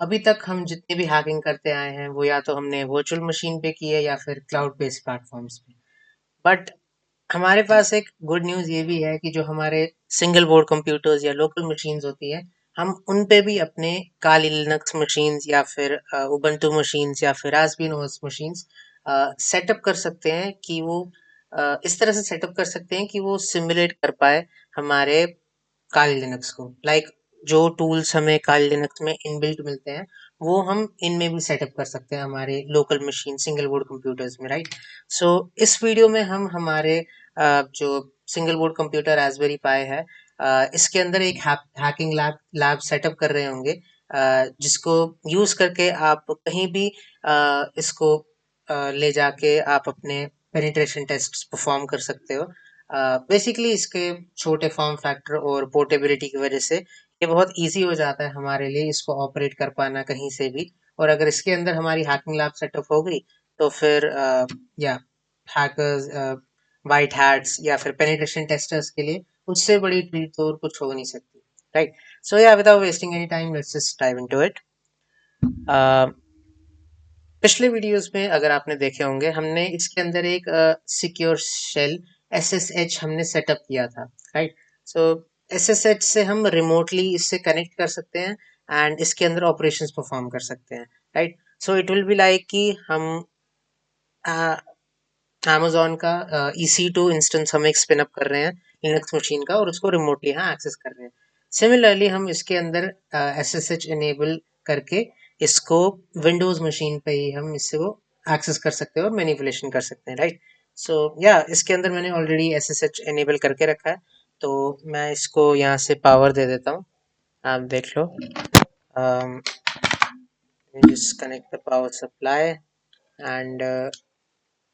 अभी तक हम जितने भी हैकिंग करते आए हैं वो या तो हमने वर्चुअल मशीन पे की है या फिर क्लाउड बेस्ड प्लेटफॉर्म्स पे। बट हमारे पास एक गुड न्यूज़ ये भी है कि जो हमारे सिंगल बोर्ड कंप्यूटर्स या लोकल मशीन्स होती है, हम उन पे भी अपने काली लिनक्स मशीन्स या फिर उबंटू मशीन्स या फिर रास्पबिन ओएस मशीन्स सेटअप कर सकते हैं कि वो इस तरह से सेटअप कर सकते हैं कि वो सिमुलेट कर पाए हमारे काली लिनक्स को। लाइक जो टूल्स हमें काली लिनक्स में इनबिल्ट मिलते हैं वो हम इनमें भी सेटअप कर सकते हैं हमारे local machine single board computers में, राइट। सो इस वीडियो में हम हमारे जो सिंगल बोर्ड कंप्यूटर रास्पबेरी पाई है, इसके अंदर एक हैकिंग लैब सेटअप कर रहे होंगे, जिसको यूज करके आप कहीं भी इसको ले जाके आप अपने पेनिट्रेशन टेस्ट परफॉर्म कर सकते हो। बेसिकली इसके छोटे फॉर्म फैक्टर और पोर्टेबिलिटी की वजह से ये बहुत इजी हो जाता है हमारे लिए इसको ऑपरेट कर पाना कहीं से भी। और अगर इसके अंदर हमारी हैकिंग लैब सेटअप हो गई तो फिर या हैकर्स, वाइट हैट्स या फिर पेनिट्रेशन टेस्टर्स के लिए उससे बड़ी ट्रीट तो और कुछ हो नहीं सकती, राइट। सो या without wasting any time let's just dive into it. पिछले वीडियोस में अगर आपने देखे होंगे हमने इसके अंदर एक सिक्योर शेल SSH हमने सेटअप किया था, राइट। सो SSH से हम रिमोटली इससे कनेक्ट कर सकते हैं एंड इसके अंदर ऑपरेशंस परफॉर्म कर सकते हैं, right. So it will be like कि हम अमेजोन का EC2 इंस्टेंस हम एक स्पिन अप कर रहे हैं लिनक्स मशीन का और उसको रिमोटली यहाँ एक्सेस कर रहे हैं। सिमिलरली हम इसके अंदर SSH इनेबल करके इसको विंडोज मशीन पे ही हम इसको एक्सेस कर सकते हैं और मैनिपुलेशन कर सकते हैं, राइट। सो या इसके अंदर मैंने ऑलरेडी SSH इनेबल करके रखा है, तो मैं इसको यहाँ से पावर दे देता हूँ, आप देख लो। Just connect the power supply and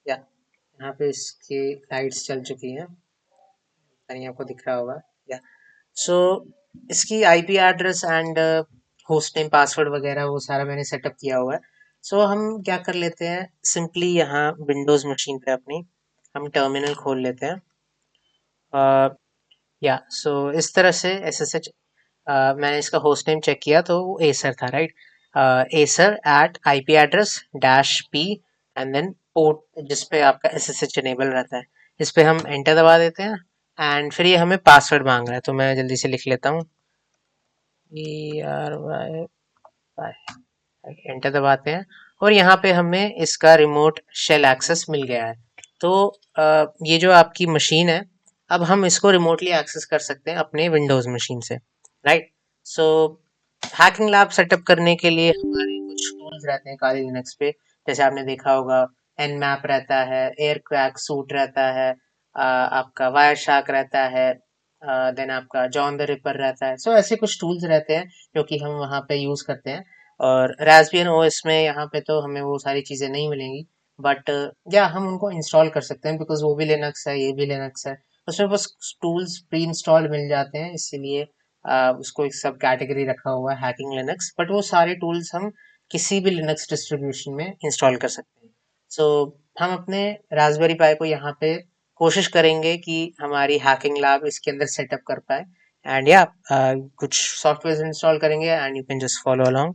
या यहाँ पे इसकी लाइट्स चल चुकी हैं, यानी आपको दिख रहा होगा। या सो इसकी IP address and host name password वगैरह वो सारा मैंने सेटअप किया हुआ है। सो हम क्या कर लेते हैं, सिंपली यहाँ विंडोज मशीन पे अपनी हम टर्मिनल खोल लेते हैं। या सो इस तरह से SSH मैंने इसका होस्ट नेम चेक किया तो वो एसर था, right. User at IP address -p and then port जिसपे आपका SSH इनेबल रहता है, इस पे हम एंटर दबा देते हैं एंड फिर ये हमें पासवर्ड मांग रहा है, तो मैं जल्दी से लिख लेता हूँ ERY, एंटर दबाते हैं और यहाँ पे हमें इसका रिमोट शेल एक्सेस मिल गया है। तो ये जो आपकी मशीन है, अब हम इसको रिमोटली एक्सेस कर सकते हैं अपने विंडोज मशीन से, राइट। सो हैकिंग लैब सेटअप करने के लिए हमारे कुछ टूल्स रहते हैं काली लिनक्स पे, जैसे आपने देखा होगा Nmap रहता है, एयर क्रैक सूट रहता है, आपका वायर शार्क रहता है, देन आपका जॉन द रिपर रहता है। सो ऐसे कुछ टूल्स रहते हैं जो कि हम वहाँ पे यूज करते हैं। और रास्पबियन ओएस में यहाँ पे तो हमें वो सारी चीज़ें नहीं मिलेंगी, बट या हम उनको इंस्टॉल कर सकते हैं बिकॉज वो भी लिनक्स है, ये भी लिनक्स है। उसमें बस टूल्स प्री इंस्टॉल मिल जाते हैं, इसीलिए उसको एक सब कैटेगरी रखा हुआ है हैकिंग लिनक्स, बट वो सारे टूल्स हम किसी भी लिनक्स डिस्ट्रीब्यूशन में इंस्टॉल कर सकते हैं। सो हम अपने रास्पबेरी पाई को यहाँ पे कोशिश करेंगे कि हमारी हैकिंग लैब इसके अंदर सेटअप कर पाए एंड या कुछ सॉफ्टवेयर इंस्टॉल करेंगे and you can just follow along.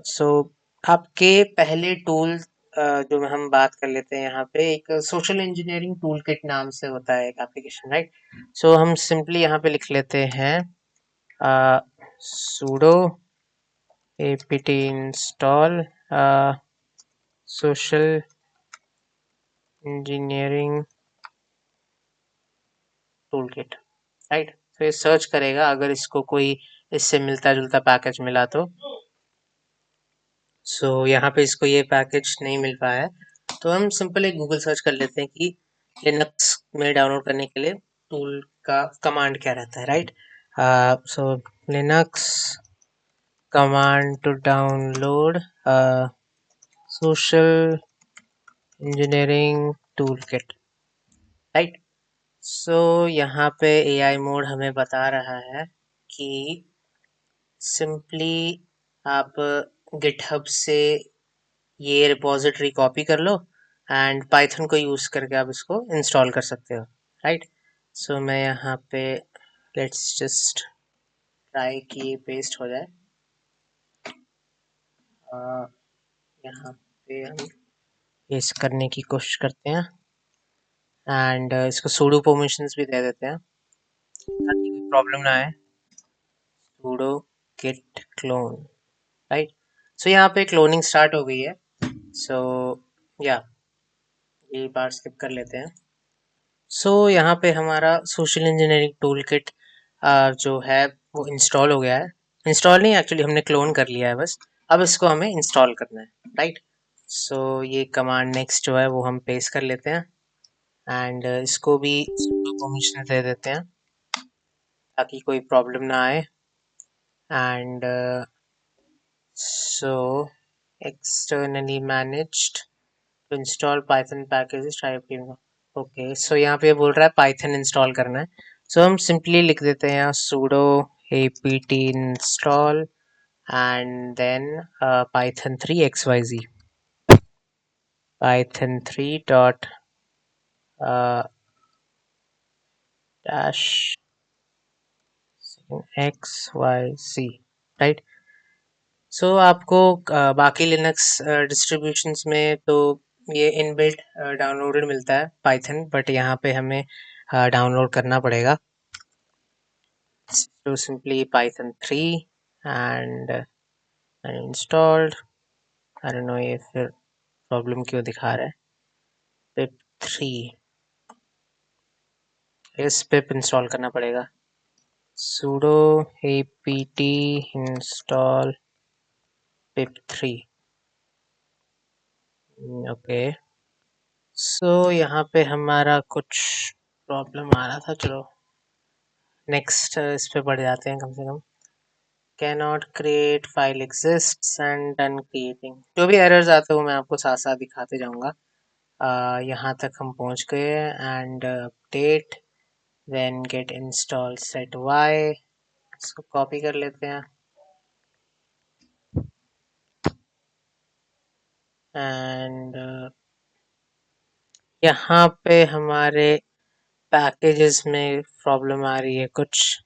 So आपके पहले टूल जो हम बात कर लेते हैं यहाँ पे, एक सोशल इंजीनियरिंग टूल किट नाम से होता है एक एप्लीकेशन, राइट। सो हम सिंपली यहाँ पे लिख लेते हैं sudo apt install social engineering tool kit, right. तो ये सर्च करेगा अगर इसको कोई इससे मिलता जुलता पैकेज मिला तो। सो यहाँ पे इसको ये पैकेज नहीं मिल पाया है, तो हम सिंपल एक गूगल सर्च कर लेते हैं कि लिनक्स में डाउनलोड करने के लिए टूल का कमांड क्या रहता है, right. So Linux command to download social engineering tool kit, right. So यहाँ पे AI मोड हमें बता रहा है कि सिंपली आप गिटहब से ये रिपॉजिटरी कॉपी कर लो एंड पाइथन को यूज़ करके आप इसको इंस्टॉल कर सकते हो, राइट। सो मैं यहाँ पे लेट्स जस्ट ट्राई कि ये पेस्ट हो जाए। यहाँ पे हम पेस्ट करने की कोशिश करते हैं एंड इसको sudo परमिशंस भी दे देते हैं ताकि कोई प्रॉब्लम ना आए। sudo git clone, right. So यहाँ पे क्लोनिंग स्टार्ट हो गई है। सो या ये पार्ट स्किप कर लेते हैं। सो यहाँ पे हमारा सोशल इंजीनियरिंग टूल किट जो है वो इंस्टॉल हो गया है। इंस्टॉल नहीं, एक्चुअली हमने क्लोन कर लिया है बस। अब इसको हमें इंस्टॉल करना है, राइट। सो ये कमांड नेक्स्ट जो है वो हम पेस्ट कर लेते हैं एंड इसको भी sudo परमिशन दे देते हैं ताकि कोई प्रॉब्लम ना आए। And so externally managed to install Python packages type. Okay, so यहाँ पे बोल रहा है पाइथन इंस्टॉल करना है। सो हम सिंपली लिख देते हैं यहाँ sudo apt install and then python 3 xyz, python 3 dot dash xyz, right. सो आपको बाकी लिनक्स डिस्ट्रीब्यूशंस में तो ये इनबिल्ट डाउनलोडेड मिलता है पाइथन, बट यहाँ पे हमें डाउनलोड करना पड़ेगा। तो simply python 3 and installed। I don't know ये फिर प्रॉब्लम क्यों दिखा रहा है। pip3, इस पिप इंस्टॉल करना पड़ेगा। sudo apt install pip3। Okay, so यहाँ पे हमारा कुछ प्रॉब्लम आ रहा था। चलो नेक्स्ट इस पे बढ़ जाते हैं कम से कम। Cannot create file exists and done creating. जो भी एरर्स आते हो मैं आपको साथ साथ दिखाते जाऊंगा। यहाँ तक हम पहुँच गए and update then get install set y. इसको कॉपी कर लेते हैं एंड यहाँ पे हमारे पैकेजेस में प्रॉब्लम आ रही है कुछ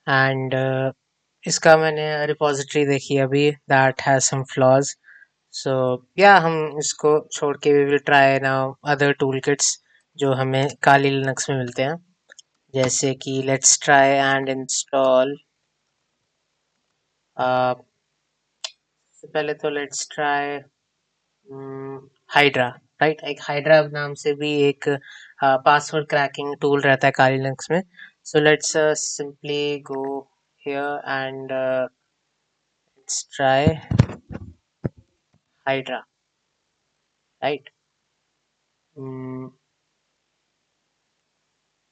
एंड इसका मैंने रिपोजिटरी देखी अभी, that has some flaws. So या हम इसको छोड़ के we will try now other toolkits जो हमें काली लिनक्स में मिलते हैं। जैसे कि लेट्स ट्राई एंड इंस्टॉल, पहले तो लेट्स ट्राई हाइड्रा, राइट। एक हाइड्रा नाम से भी एक पासवर्ड क्रैकिंग टूल रहता है काली लिनक्स में। So let's simply go here and let's try Hydra, right.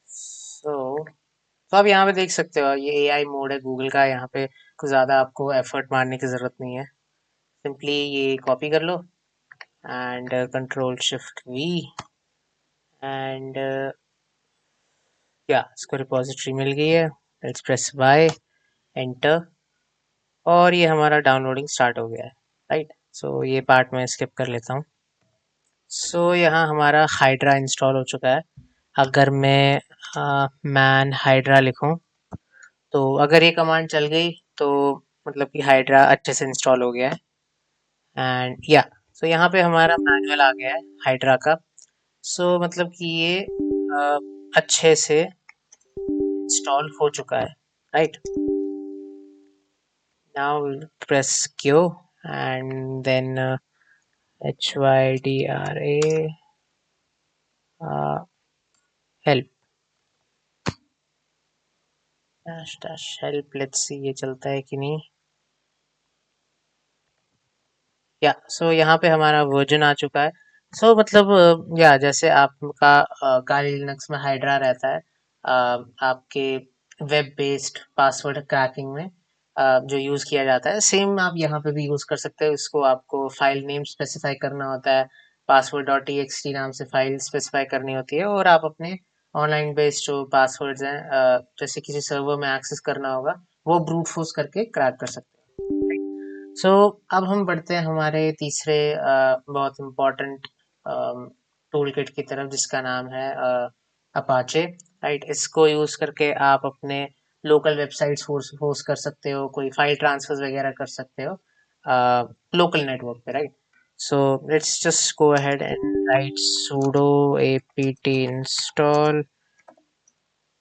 So तो आप यहाँ पे देख सकते हो ये एआई मोड है गूगल का। यहाँ पे कुछ ज़्यादा आपको एफर्ट मारने की ज़रूरत नहीं है। सिंपली ये कॉपी कर लो and control shift V and या इसको रिपोजिटरी मिल गई है। लेट्स प्रेस वाई, एंटर, और ये हमारा डाउनलोडिंग स्टार्ट हो गया है, राइट। सो ये पार्ट मैं स्किप कर लेता हूँ। सो यहाँ हमारा हाइड्रा इंस्टॉल हो चुका है। अगर मैं मैन हाइड्रा लिखूँ तो अगर ये कमांड चल गई तो मतलब कि हाइड्रा अच्छे से इंस्टॉल हो गया है एंड या सो यहाँ पे हमारा मैनुअल आ गया है हाइड्रा का। सो मतलब कि ये अच्छे से इंस्टॉल हो चुका है, right. Now will press Q and then HYDRA help dash dash help. Let's see ये चलता है कि नहीं। या सो यहाँ पे हमारा वर्जन आ चुका है। सो मतलब या जैसे आपका काली लिनक्स में हाइड्रा रहता है आपके वेब बेस्ड पासवर्ड क्रैकिंग में जो यूज़ किया जाता है, सेम आप यहाँ पे भी यूज़ कर सकते हो। इसको आपको फाइल नेम स्पेसिफाई करना होता है, पासवर्ड डॉट टी नाम से फाइल स्पेसिफाई करनी होती है, और आप अपने ऑनलाइन बेस्ड जो पासवर्ड्स हैं जैसे किसी सर्वर में एक्सेस करना होगा वो ब्रूट फोर्स करके क्रैक कर सकते हैं। सो अब हम बढ़ते हैं हमारे तीसरे बहुत इम्पोर्टेंट टूल किट की तरफ जिसका नाम है अपाचे, राइट। इसको यूज़ करके आप अपने लोकल वेबसाइट्स होस्ट कर सकते हो, कोई फाइल ट्रांसफर्स वगैरह कर सकते हो। local network पे, right? So let's just go ahead and write sudo apt install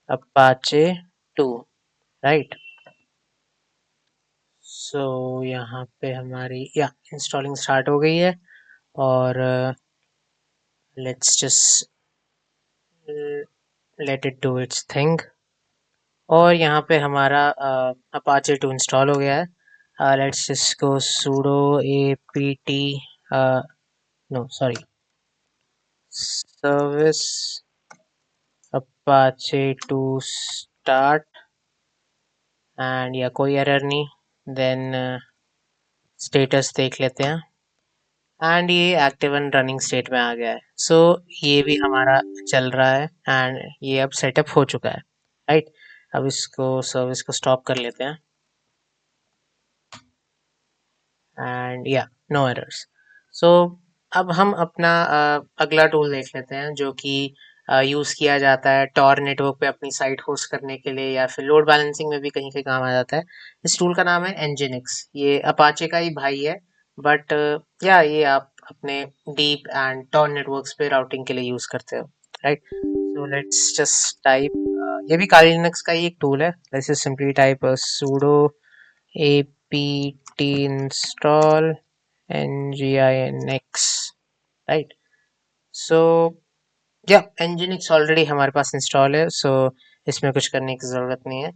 apache 2, right? So यहाँ पे हमारी या इंस्टॉलिंग स्टार्ट हो गई है, और let's just let it do it's thing. और यहाँ पे हमारा अपाचे 2 इंस्टॉल हो गया है। Let's just go sudo apt no sorry service apache 2 start, and या कोई एरर नहीं, देन स्टेटस देख लेते हैं, एंड ये एक्टिव एंड रनिंग स्टेट में आ गया है। सो ये भी हमारा चल रहा है, एंड ये अब सेटअप हो चुका है, राइट? अब इसको सर्विस को स्टॉप कर लेते हैं, एंड या नो एरर्स। सो अब हम अपना अगला टूल देख लेते हैं, जो कि यूज़ किया जाता है टॉर नेटवर्क पे अपनी साइट होस्ट करने के लिए, या फिर लोड बैलेंसिंग में भी कहीं कहीं काम आ जाता है। इस टूल का नाम है Nginx। ये अपाचे का ही भाई है, बट या ये आप अपने डीप एंड टॉर नेटवर्क्स पे राउटिंग के लिए यूज़ करते हो, right? So let's just type, ये भी काली लिनक्स का ही एक टूल है। Let's just simply type sudo apt install nginx, right? So या nginx ऑलरेडी हमारे पास इंस्टॉल है, सो इसमें कुछ करने की ज़रूरत नहीं है।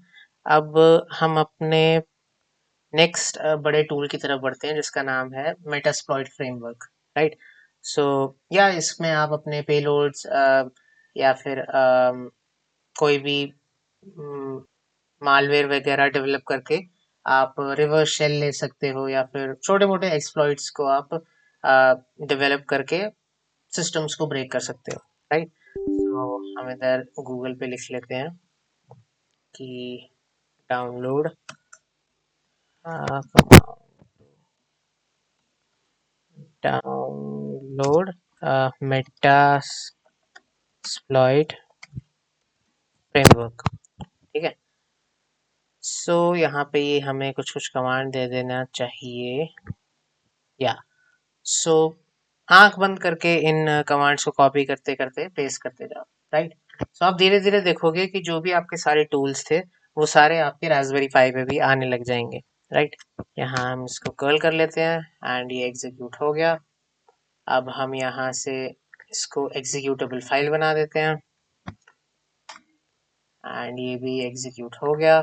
अब हम अपने नेक्स्ट बड़े टूल की तरफ बढ़ते हैं, जिसका नाम है मेटास्प्लॉइट फ्रेमवर्क, राइट? सो या इसमें आप अपने पेलोड्स या फिर कोई भी मालवेयर वगैरह डेवलप करके आप रिवर्स शेल ले सकते हो, या फिर छोटे मोटे एक्सप्लॉइट्स को आप डेवलप करके सिस्टम्स को ब्रेक कर सकते हो, राइट? तो हम इधर गूगल पे लिख लेते हैं कि डाउनलोड डाउनलोड मेटास्प्लॉइट फ्रेमवर्क, ठीक है? सो यहाँ पे ये हमें कुछ कुछ कमांड दे देना चाहिए, या सो आंख बंद करके इन कमांड्स को कॉपी करते करते पेस्ट करते जाओ, राइट? सो आप धीरे धीरे देखोगे कि जो भी आपके सारे टूल्स थे, वो सारे आपके रास्पबेरी पाई पे भी आने लग जाएंगे, राइट? यहाँ हम इसको कर्ल कर लेते हैं, एंड ये एग्जीक्यूट हो गया। अब हम यहाँ से इसको एग्जीक्यूटेबल फाइल बना देते हैं, एंड ये भी एग्जीक्यूट हो गया।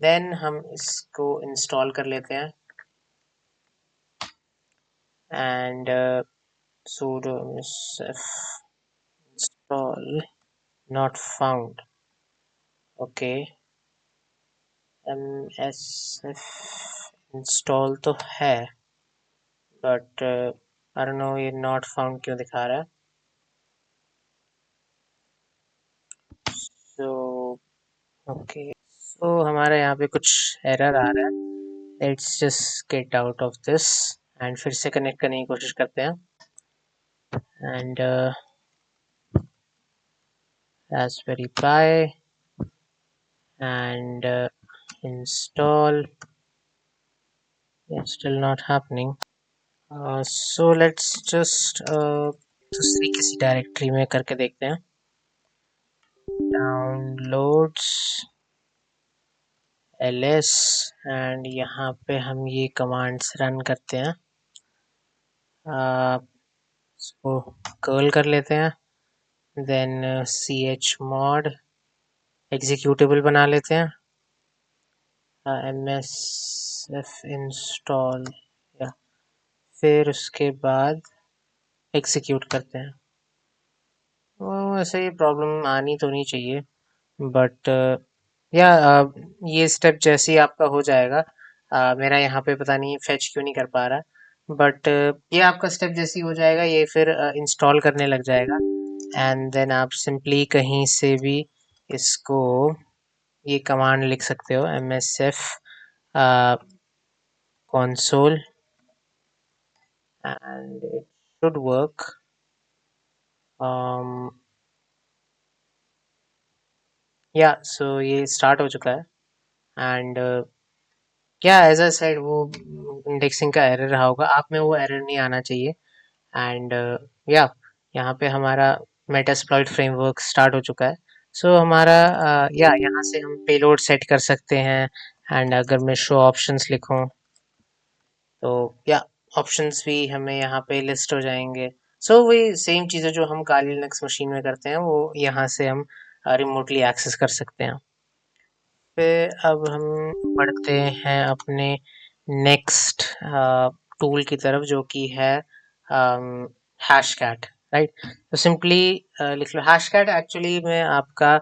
देन हम इसको इंस्टॉल कर लेते हैं, and sudo install not found, okay. msf install तो है, बट आई डोंट नो ये नॉट फाउंड क्यों दिखा रहा है। सो ओके, सो हमारे यहाँ पे कुछ एरर आ रहा है। Let's just get out of this, and फिर से कनेक्ट करने की कोशिश करते हैं, and Raspberry pi and install, it's still not happening. So let's just दूसरी किसी डायरेक्टरी में करके देखते हैं, डाउनलोड्स ls, एंड यहाँ पे हम ये कमांड्स रन करते हैं। इसको कर्ल कर लेते हैं, देन chmod एग्जीक्यूटेबल बना लेते हैं, msf इंस्टॉल, या फिर उसके बाद एग्जीक्यूट करते हैं। वैसे ये प्रॉब्लम आनी तो नहीं चाहिए, बट या ये स्टेप जैसे ही आपका हो जाएगा, मेरा यहाँ पे पता नहीं फेच क्यों नहीं कर पा रहा, बट ये आपका स्टेप जैसे ही हो जाएगा, ये फिर इंस्टॉल करने लग जाएगा, एंड देन आप सिंपली कहीं से भी इसको ये कमांड लिख सकते हो, msf console, and it should work. या सो ये स्टार्ट हो चुका है, एंड क्या एज आई सेड वो इंडेक्सिंग का एरर रहा होगा, आप में वो एरर नहीं आना चाहिए। एंड या यहाँ पे हमारा मेटास्प्लॉइट फ्रेमवर्क स्टार्ट हो चुका है। सो हमारा या यहाँ से हम पेलोड सेट कर सकते हैं। एंड अगर मैं शो ऑप्शंस लिखूँ तो या ऑप्शंस भी हमें यहाँ पे लिस्ट हो जाएंगे। सो वही सेम चीज़ें जो हम काली लिनक्स मशीन में करते हैं वो यहाँ से हम रिमोटली एक्सेस कर सकते हैं। फिर अब हम बढ़ते हैं अपने नेक्स्ट टूल की तरफ, जो कि है हैश कैट। राइट, तो सिंपली लिख लो हैश कैट। एक्चुअली में आपका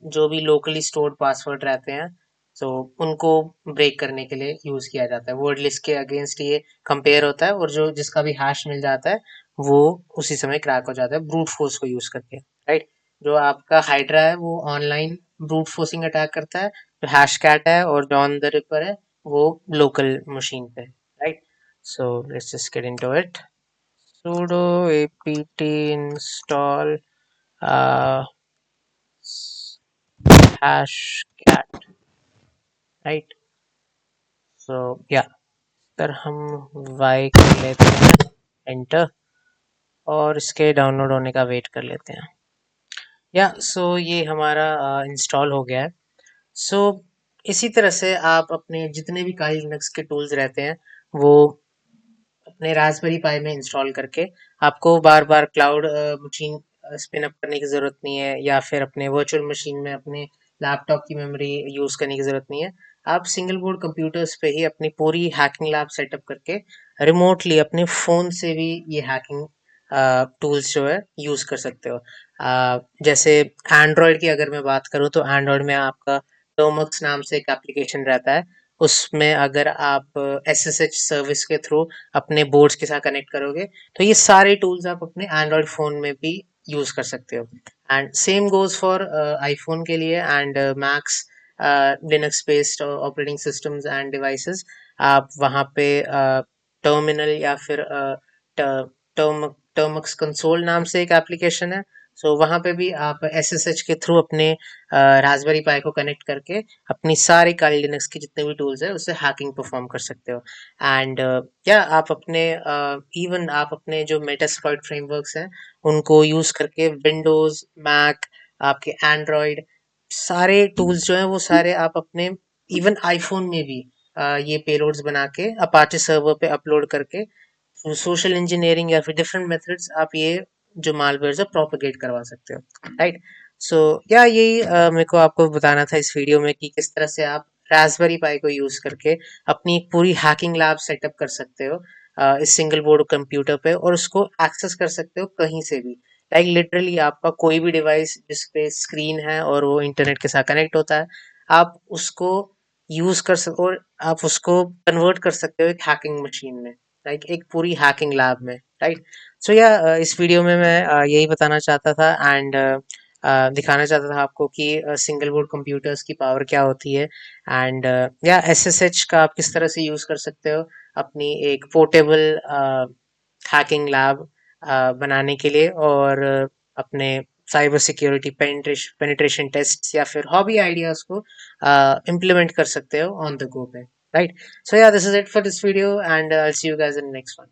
जो भी लोकली स्टोर्ड पासवर्ड रहते हैं, तो उनको ब्रेक करने के लिए यूज किया जाता है। वर्ड लिस्ट के अगेंस्ट ये कंपेयर होता है, और जो जिसका भी हैश मिल जाता है वो उसी समय क्रैक हो जाता है ब्रूट फोर्स को यूज करके। राइट, जो आपका हाइड्रा है वो ऑनलाइन ब्रूट फोर्सिंग अटैक करता है, जो हैश कैट है और जॉन द रिपर है वो लोकल मशीन पे। Right, so let's just get into it. sudo apt install uh, hash cat। Right, so या तर हम y कर लेते हैं एंटर, और इसके डाउनलोड होने का वेट कर लेते हैं। या सो ये हमारा इंस्टॉल हो गया है। सो इसी तरह से आप अपने जितने भी काली लिनक्स के टूल्स रहते हैं वो अपने रास्पबेरी पाई में इंस्टॉल करके, आपको बार बार क्लाउड मशीन स्पिन अप करने की ज़रूरत नहीं है, या फिर अपने वर्चुअल मशीन में अपने लैपटॉप की मेमोरी यूज़ करने की ज़रूरत नहीं है। आप सिंगल बोर्ड कंप्यूटर्स पे ही अपनी पूरी हैकिंग लैब सेटअप करके रिमोटली अपने फ़ोन से भी ये हैकिंग टूल्स जो है यूज़ कर सकते हो। जैसे एंड्रॉयड की अगर मैं बात करूँ तो एंड्रॉयड में आपका टर्मक्स नाम से एक एप्लीकेशन रहता है। उसमें अगर आप SSH सर्विस के थ्रू अपने बोर्ड्स के साथ कनेक्ट करोगे तो ये सारे टूल्स आप अपने एंड्रॉयड फ़ोन में भी यूज़ कर सकते हो। And same goes for iPhone के लिए and max Linux based operating systems end devices. आप वहाँ पे टर्मिनल या फिर टर्मक्स कंसोल नाम से एक एप्लीकेशन है। सो वहाँ पे भी आप SSH के थ्रू अपने रास्पबेरी पाई को कनेक्ट करके अपनी सारी काली लिनक्स की जितने भी टूल्स है उससे हैकिंग परफॉर्म कर सकते हो। एंड या आप अपने इवन आप अपने जो मेटास्प्लॉइट फ्रेमवर्क्स हैं उनको यूज करके विंडोज, मैक, आपके एंड्रॉयड सारे टूल्स जो हैं वो सारे आप अपने इवन आईफोन में भी ये पेलोड्स बना के अपाचे सर्वर पे अपलोड करके सोशल इंजीनियरिंग या फिर डिफरेंट मेथड्स आप ये जो मालवेयर है प्रोपेगेट करवा सकते हो। राइट, सो या यही मेरे को आपको बताना था इस वीडियो में कि किस तरह से आप रास्पबेरी पाई को यूज करके अपनी एक पूरी हैकिंग लैब सेटअप कर सकते हो इस सिंगल बोर्ड कंप्यूटर पे, और उसको एक्सेस कर सकते हो कहीं से भी। लाइक लिटरली आपका कोई भी डिवाइस जिसपे स्क्रीन है और वो इंटरनेट के साथ कनेक्ट होता है, आप उसको यूज कर सकते, और आप उसको कन्वर्ट कर सकते हो एक हैकिंग मशीन में, लाइक एक पूरी हैकिंग लैब में। राइट, सो या इस वीडियो में मैं यही बताना चाहता था एंड दिखाना चाहता था आपको कि सिंगल बोर्ड कंप्यूटर्स की पावर क्या होती है। एंड या SSH का आप किस तरह से यूज़ कर सकते हो अपनी एक पोर्टेबल हैकिंग लैब बनाने के लिए, और अपने साइबर सिक्योरिटी पेनिट्रेशन टेस्ट या फिर हॉबी आइडियाज को इम्प्लीमेंट कर सकते हो ऑन द गो पे। राइट, सो या this is it for this video and I will see you guys in next one.